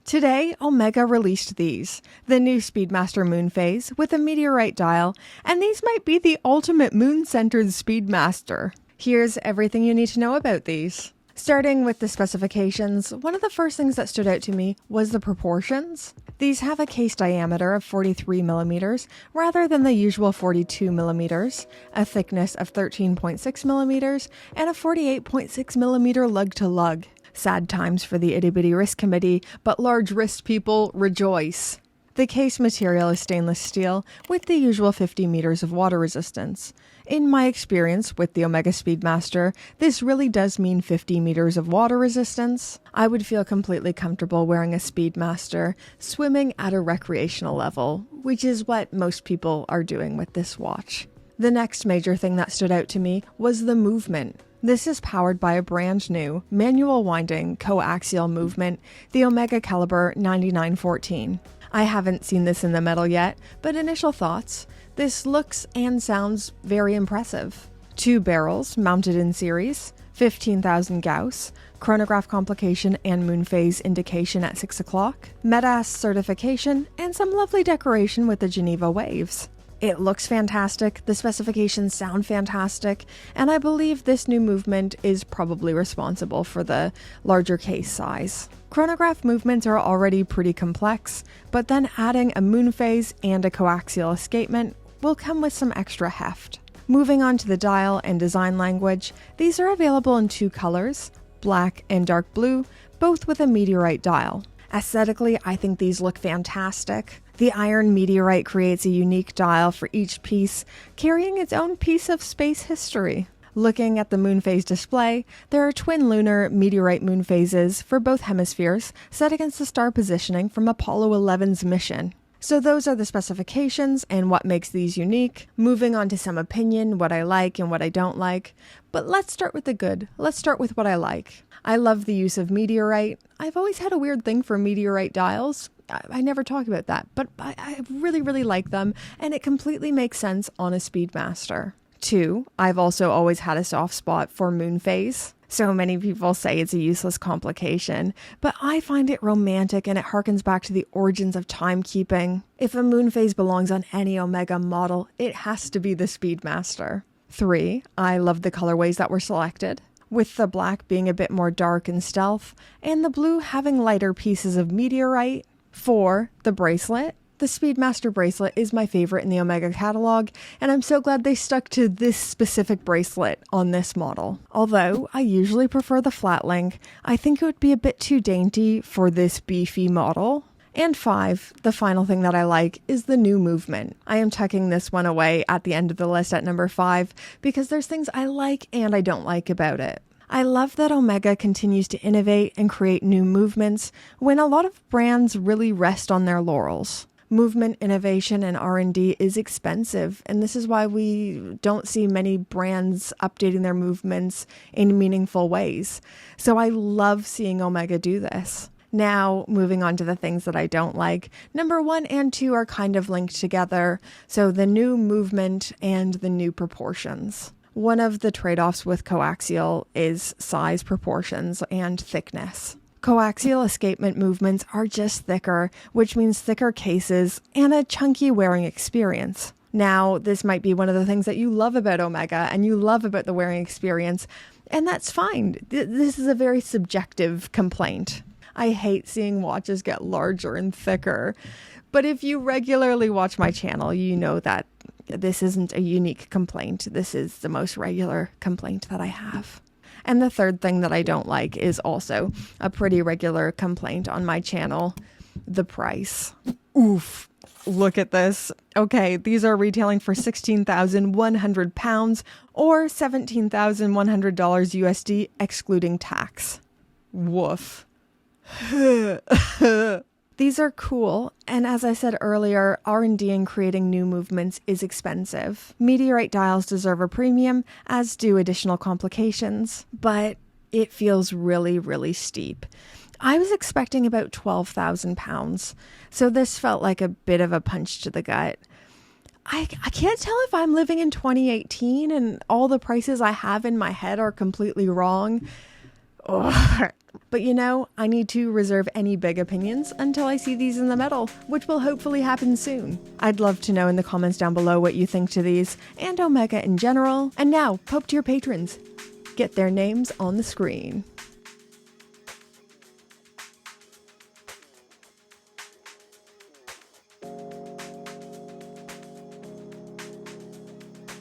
Today, Omega released these, the new Speedmaster Moonphase with a meteorite dial, and these might be the ultimate moon-centered Speedmaster. Here's everything you need to know about these. Starting with the specifications, one of the first things that stood out to me was the proportions. These have a case diameter of 43mm rather than the usual 42mm, a thickness of 13.6mm, and a 48.6mm lug-to-lug. Sad times for the itty-bitty wrist committee, but large wrist people rejoice. The case material is stainless steel with the usual 50 meters of water resistance. In my experience with the OMEGA Speedmaster, this really does mean 50 meters of water resistance. I would feel completely comfortable wearing a Speedmaster swimming at a recreational level, which is what most people are doing with this watch. The next major thing that stood out to me was the movement. This is powered by a brand new, manual winding, coaxial movement, the OMEGA Calibre 9914. I haven't seen this in the metal yet, but initial thoughts, this looks and sounds very impressive. 2 barrels mounted in series, 15,000 Gauss, chronograph complication and moonphase indication at 6 o'clock, MEDAS certification, and some lovely decoration with the Geneva waves. It looks fantastic, the specifications sound fantastic, and I believe this new movement is probably responsible for the larger case size. Chronograph movements are already pretty complex, but then adding a moonphase and a coaxial escapement will come with some extra heft. Moving on to the dial and design language, these are available in 2 colors, black and dark blue, both with a meteorite dial. Aesthetically, I think these look fantastic. The iron meteorite creates a unique dial for each piece, carrying its own piece of space history. Looking at the moonphase display, there are twin lunar meteorite moonphases for both hemispheres, set against the star positioning from Apollo 11's mission. So those are the specifications and what makes these unique. Moving on to some opinion, what I like and what I don't like. But let's start with the good. Let's start with what I like. I love the use of meteorite. I've always had a weird thing for meteorite dials. I never talk about that, but I really like them, and it completely makes sense on a Speedmaster. 2, I've also always had a soft spot for moonphase. So many people say it's a useless complication, but I find it romantic and it harkens back to the origins of timekeeping. If a moonphase belongs on any Omega model, it has to be the Speedmaster. 3, I love the colorways that were selected, with the black being a bit more dark and stealth, and the blue having lighter pieces of meteorite. 4, the bracelet. The Speedmaster bracelet is my favorite in the Omega catalog, and I'm so glad they stuck to this specific bracelet on this model. Although I usually prefer the flat link, I think it would be a bit too dainty for this beefy model. And 5, the final thing that I like is the new movement. I am tucking this one away at the end of the list at number 5 because there's things I like and I don't like about it. I love that Omega continues to innovate and create new movements when a lot of brands really rest on their laurels. Movement innovation and R&D is expensive, and this is why we don't see many brands updating their movements in meaningful ways. So I love seeing Omega do this. Now, moving on to the things that I don't like. Number 1 and 2 are kind of linked together, so the new movement and the new proportions. One of the trade-offs with coaxial is size, proportions, and thickness. Coaxial escapement movements are just thicker, which means thicker cases and a chunky wearing experience. Now, this might be one of the things that you love about Omega and you love about the wearing experience, and that's fine. This is a very subjective complaint. I hate seeing watches get larger and thicker, but if you regularly watch my channel, you know that this isn't a unique complaint. This is the most regular complaint that I have. And the third thing that I don't like is also a pretty regular complaint on my channel, the price. Oof, look at this. Okay, these are retailing for £16,100 or $17,100 USD excluding tax. Woof. These are cool, and as I said earlier, R&D in creating new movements is expensive. Meteorite dials deserve a premium, as do additional complications, but it feels really steep. I was expecting about £12,000, so this felt like a bit of a punch to the gut. I can't tell if I'm living in 2018 and all the prices I have in my head are completely wrong. But you know, I need to reserve any big opinions until I see these in the metal, which will hopefully happen soon. I'd love to know in the comments down below what you think to these, and Omega in general. And now, Pope tier patrons, get their names on the screen.